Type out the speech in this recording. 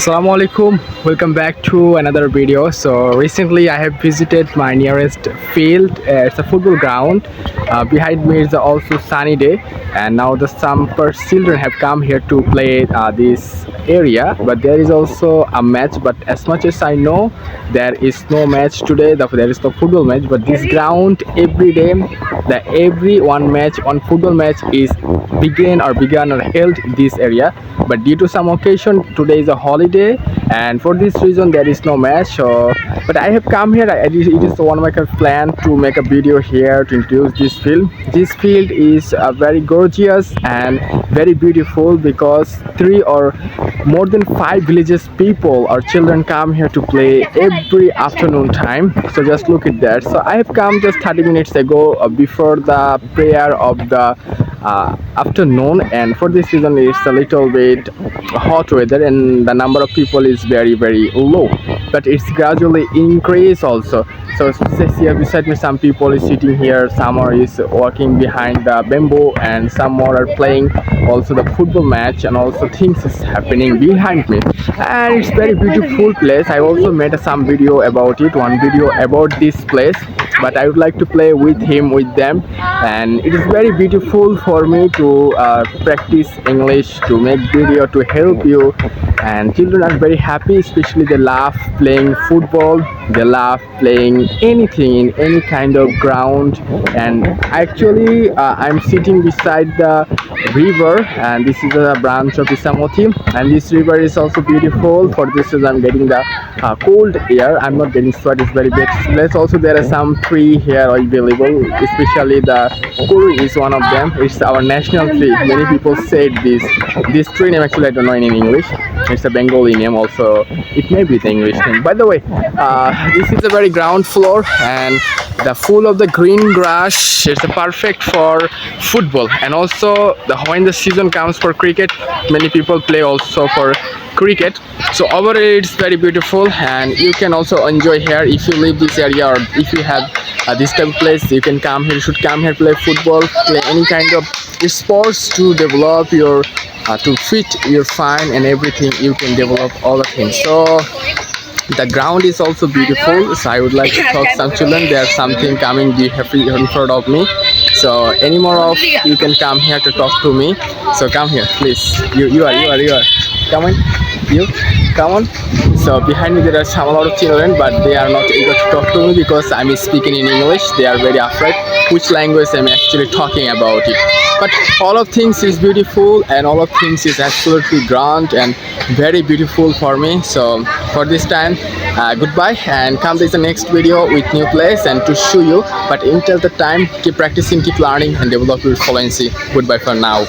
Assalamu alaikum, welcome back to another video. So recently I have visited my nearest field. It's a football ground. Behind me is also sunny day, and now some children have come here to play this area, but there is also a match. But as much as I know, there is no match today. There is no football match, but this ground every day, every one football match is began or held in this area. But due to some occasion, today is a holiday, and for this reason there is no match. So but I have come here. It is one of my plan to make a video here to introduce this field. This field is very gorgeous and very beautiful because 3 or more than 5 villages people or children come here to play every afternoon time. So just look at that. So I have come just 30 minutes ago before the prayer of the afternoon, and for this reason it's a little bit hot weather and the number of people is very low, but it's gradually increase also. So here beside me some people is sitting here, some are is walking behind the bamboo, and some more are playing also the football match, and also things is happening behind me, and it's very beautiful place. I also made some video about it, one video about this place, but I would like to play with them, and it is very beautiful for me to practice English, to make video to help you. And children are very happy, especially they love playing football, they love playing anything in any kind of ground. And actually I'm sitting beside the river, and this is a branch of Isamoti, and this river is also beautiful. For this is I'm getting the cold air, I'm not getting sweat. It's very bad place. Also there are some tree here available, especially the kuru is one of them. It's our national tree. Many people said this tree name, actually I don't know in English. It's a Bengali name also. It may be the English name. By the way, this is a very ground floor, and the full of the green grass. It's perfect for football, and also when the season comes for cricket, many people play also for cricket. So overall it's very beautiful, and you can also enjoy here if you live this area, or if you have this type of place. You can come here, you should come here, play football, play any kind of sports to develop your to fit your fine and everything. You can develop all the things. So the ground is also beautiful. So I would like to talk some children. There's something coming in front of me. So any more of you can come here to talk to me. So come here please. You are come on, you come on. So behind me there are a lot of children, but they are not eager to talk to me because I'm speaking in English. They are very afraid which language I'm actually talking about it. But all of things is beautiful, and all of things is absolutely grand and very beautiful for me. So for this time, goodbye, and come to the next video with new place and to show you. But until the time, keep practicing, keep learning, and develop your fluency. Goodbye for now.